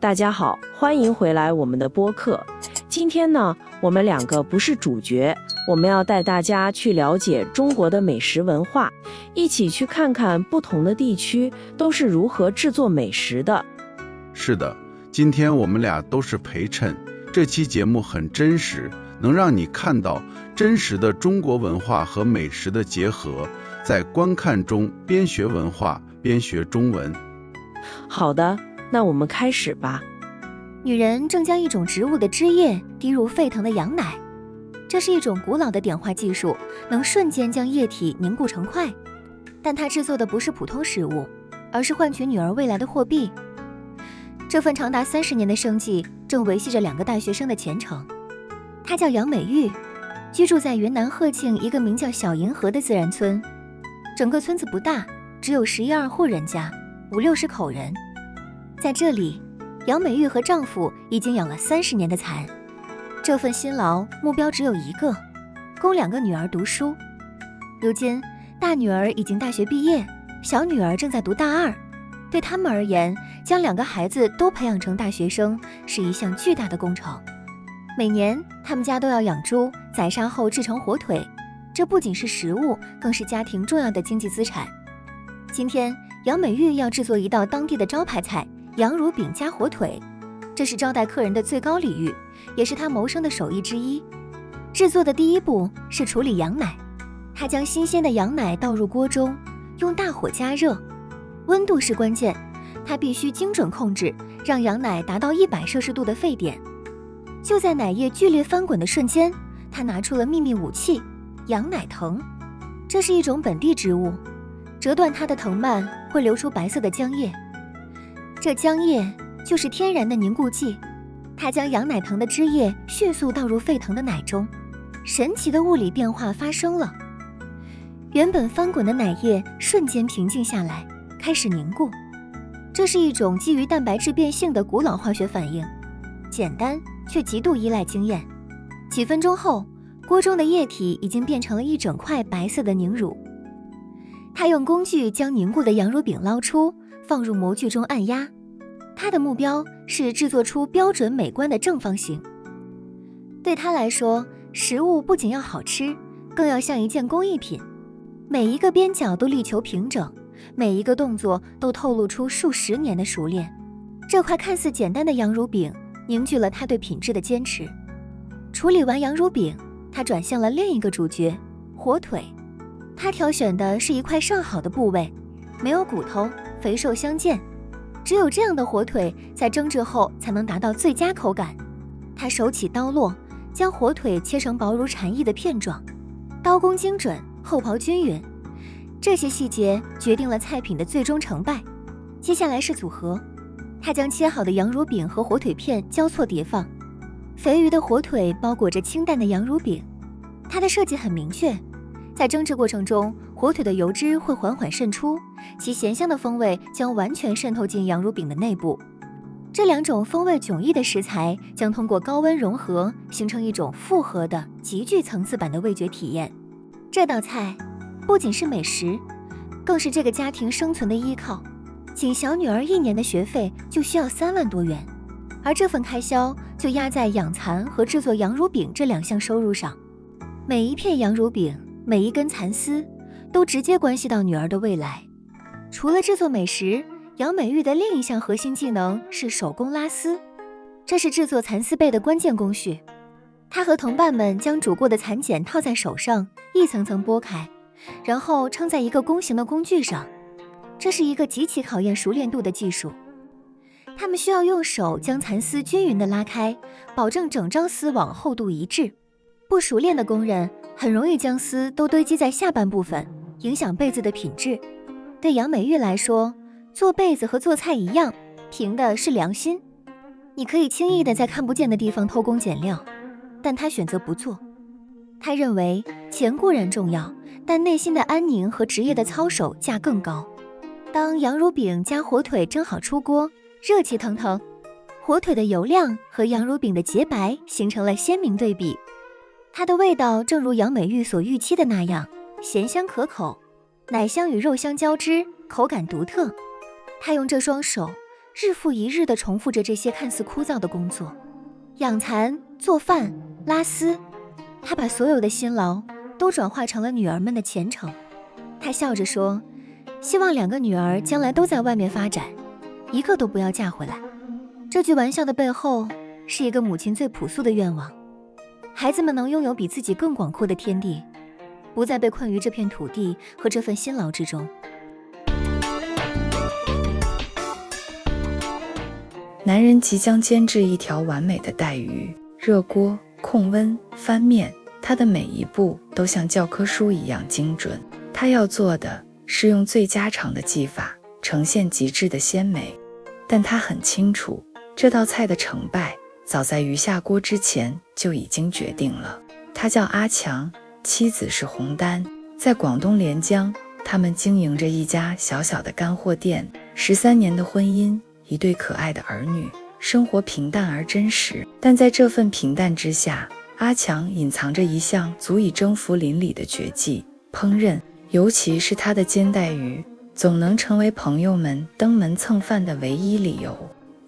大家好，欢迎回来我们的播客。今天呢，我们两个不是主角，我们要带大家去了解中国的美食文化，一起去看看不同的地区都是如何制作美食的。是的，今天我们俩都是陪衬，这期节目很真实，能让你看到真实的中国文化和美食的结合，在观看中边学文化边学中文。好的，那我们开始吧。女人正将一种植物的汁液滴入沸腾的羊奶，这是一种古老的点化技术，能瞬间将液体凝固成块。但它制作的不是普通食物，而是换取女儿未来的货币。这份长达30年的生计正维系着2个大学生的前程。她叫杨美玉，居住在云南鹤庆一个名叫小银河的自然村。整个村子不大，只有11、12户人家，50、60口人。在这里，杨美玉和丈夫已经养了30年的蚕。这份辛劳目标只有一个，供2个女儿读书。如今大女儿已经大学毕业，小女儿正在读大2。对他们而言，将2个孩子都培养成大学生是一项巨大的工程。每年他们家都要养猪，宰杀后制成火腿，这不仅是食物，更是家庭重要的经济资产。今天杨美玉要制作一道当地的招牌菜，羊乳饼加火腿，这是招待客人的最高礼遇，也是她谋生的手艺之一。制作的第一步是处理羊奶，她将新鲜的羊奶倒入锅中，用大火加热，温度是关键，她必须精准控制，让羊奶达到100摄氏度的沸点。就在奶液剧烈翻滚的瞬间，她拿出了秘密武器——羊奶藤。这是一种本地植物，折断它的藤蔓会流出白色的浆液，这浆液就是天然的凝固剂。它将羊奶藤的汁液迅速倒入沸腾的奶中，神奇的物理变化发生了。原本翻滚的奶液瞬间平静下来，开始凝固。这是一种基于蛋白质变性的古老化学反应，简单却极度依赖经验。几分钟后，锅中的液体已经变成了一整块白色的凝乳。他用工具将凝固的羊乳饼捞出，放入模具中按压。他的目标是制作出标准美观的正方形。对他来说，食物不仅要好吃，更要像一件工艺品。每一个边角都力求平整，每一个动作都透露出数10年的熟练。这块看似简单的羊乳饼凝聚了他对品质的坚持。处理完羊乳饼，他转向了另一个主角——火腿。他挑选的是一块上好的部位，没有骨头，肥瘦相间。只有这样的火腿在蒸制后才能达到最佳口感。他手起刀落，将火腿切成薄如蝉翼的片状，刀工精准，厚薄均匀。这些细节决定了菜品的最终成败。接下来是组合，他将切好的羊乳饼和火腿片交错叠放，肥腴的火腿包裹着清淡的羊乳饼。它的设计很明确，在蒸制过程中，火腿的油脂会缓缓渗出，其咸香的风味将完全渗透进羊乳饼的内部。这2种风味迥异的食材将通过高温融合，形成一种复合的极具层次感的味觉体验。这道菜不仅是美食，更是这个家庭生存的依靠。仅小女儿1年的学费就需要3万多元，而这份开销就压在养蚕和制作羊乳饼这2项收入上。每一片羊乳饼，每一根蚕丝，都直接关系到女儿的未来。除了制作美食，杨美玉的另一项核心技能是手工拉丝，这是制作蚕丝被的关键工序。她和同伴们将煮过的蚕茧套在手上，一层层剥开，然后撑在一个弓形的工具上。这是一个极其考验熟练度的技术。他们需要用手将蚕丝均匀地拉开，保证整张丝网厚度一致。不熟练的工人很容易将丝都堆积在下半部分，影响被子的品质。对杨美玉来说，做被子和做菜一样，凭的是良心。你可以轻易地在看不见的地方偷工减料，但她选择不做。她认为钱固然重要，但内心的安宁和职业的操守价更高。当羊乳饼加火腿蒸好出锅，热气腾腾，火腿的油亮和羊乳饼的洁白形成了鲜明对比。它的味道正如杨美玉所预期的那样，咸香可口，奶香与肉香交织，口感独特。她用这双手日复一日地重复着这些看似枯燥的工作，养蚕、做饭、拉丝。他把所有的辛劳都转化成了女儿们的前程。他笑着说，希望2个女儿将来都在外面发展，一个都不要嫁回来。这句玩笑的背后，是一个母亲最朴素的愿望：孩子们能拥有比自己更广阔的天地，不再被困于这片土地和这份辛劳之中。男人即将煎制一条完美的带鱼，热锅、控温、翻面，他的每一步都像教科书一样精准。他要做的是用最家常的技法呈现极致的鲜美，但他很清楚，这道菜的成败早在鱼下锅之前就已经决定了。他叫阿强，妻子是洪丹，在广东连江，他们经营着一家小小的干货店，13年的婚姻，一对可爱的儿女，生活平淡而真实。但在这份平淡之下，阿强隐藏着一项足以征服邻里的绝技——烹饪，尤其是他的煎带鱼，总能成为朋友们登门蹭饭的唯一理由。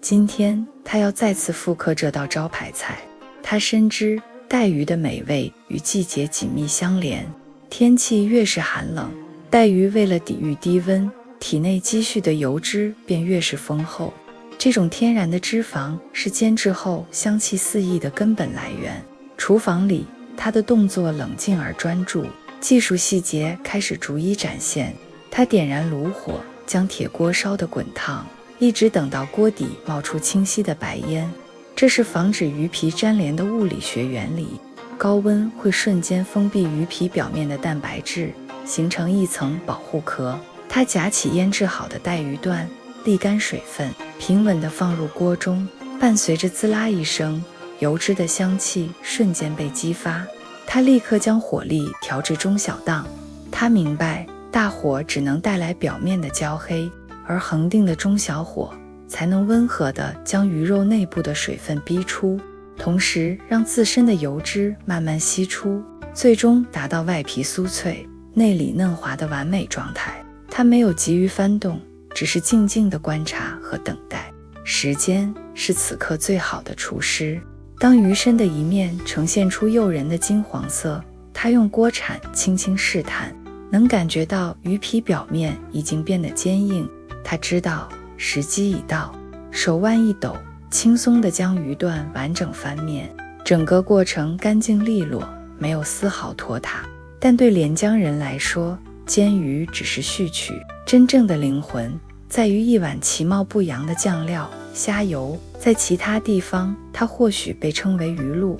今天他要再次复刻这道招牌菜。他深知带鱼的美味与季节紧密相连，天气越是寒冷，带鱼为了抵御低温，体内积蓄的油脂便越是丰厚。这种天然的脂肪是煎制后香气四溢的根本来源。厨房里，他的动作冷静而专注，技术细节开始逐一展现。他点燃炉火，将铁锅烧得滚烫，一直等到锅底冒出清晰的白烟。这是防止鱼皮粘连的物理学原理。高温会瞬间封闭鱼皮表面的蛋白质，形成一层保护壳。他夹起腌制好的带鱼段，沥干水分，平稳地放入锅中，伴随着滋啦一声，油脂的香气瞬间被激发。他立刻将火力调至中小档。他明白，大火只能带来表面的焦黑，而恒定的中小火才能温和地将鱼肉内部的水分逼出，同时让自身的油脂慢慢析出，最终达到外皮酥脆、内里嫩滑的完美状态。他没有急于翻动，只是静静地观察和等待。时间是此刻最好的厨师。当鱼身的一面呈现出诱人的金黄色，他用锅铲轻轻试探，能感觉到鱼皮表面已经变得坚硬。他知道时机已到，手腕一抖，轻松地将鱼段完整翻面，整个过程干净利落，没有丝毫拖沓。但对连江人来说，煎鱼只是序曲，真正的灵魂在于一碗其貌不扬的酱料虾油。在其他地方，它或许被称为鱼露。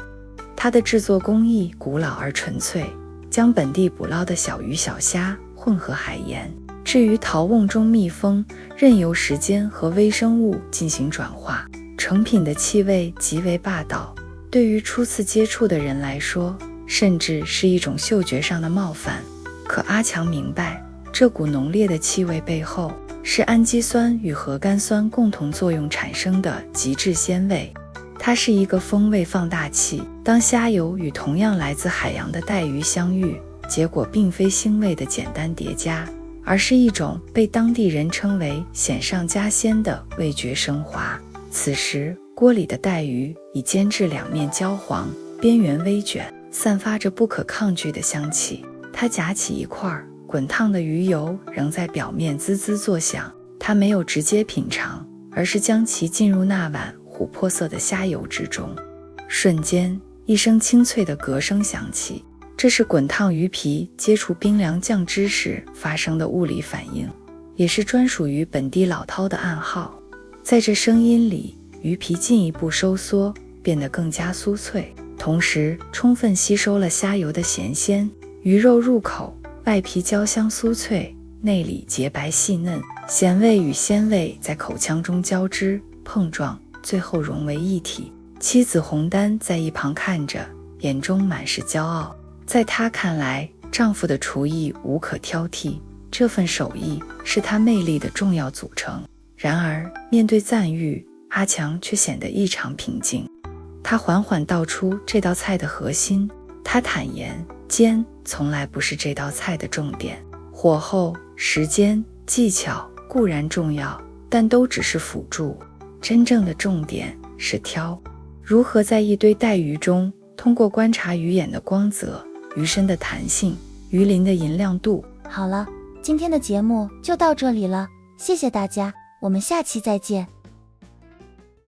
它的制作工艺古老而纯粹，将本地捕捞的小鱼小虾混合海盐，置于陶瓮中密封，任由时间和微生物进行转化。成品的气味极为霸道，对于初次接触的人来说，甚至是一种嗅觉上的冒犯。可阿强明白，这股浓烈的气味背后是氨基酸与核苷酸共同作用产生的极致鲜味。它是一个风味放大器。当虾油与同样来自海洋的带鱼相遇，结果并非腥味的简单叠加，而是一种被当地人称为鲜上加鲜的味觉升华。此时锅里的带鱼已煎至两面焦黄，边缘微卷，散发着不可抗拒的香气。他夹起一块滚烫的鱼油，仍在表面滋滋作响。他没有直接品尝，而是将其浸入那碗琥珀色的虾油之中。瞬间，一声清脆的咯声响起，这是滚烫鱼皮接触冰凉酱汁时发生的物理反应，也是专属于本地老饕的暗号。在这声音里，鱼皮进一步收缩，变得更加酥脆，同时充分吸收了虾油的咸鲜。鱼肉入口，外皮焦香酥脆，内里洁白细嫩，咸味与鲜味在口腔中交织碰撞，最后融为一体。妻子洪丹在一旁看着，眼中满是骄傲。在她看来，丈夫的厨艺无可挑剔，这份手艺是她魅力的重要组成。然而面对赞誉，阿强却显得异常平静。他缓缓道出这道菜的核心。他坦言，煎从来不是这道菜的重点，火候、时间、技巧固然重要，但都只是辅助。真正的重点是挑，如何在一堆带鱼中，通过观察鱼眼的光泽、鱼身的弹性、鱼鳞的银亮度。好了，今天的节目就到这里了，谢谢大家，我们下期再见。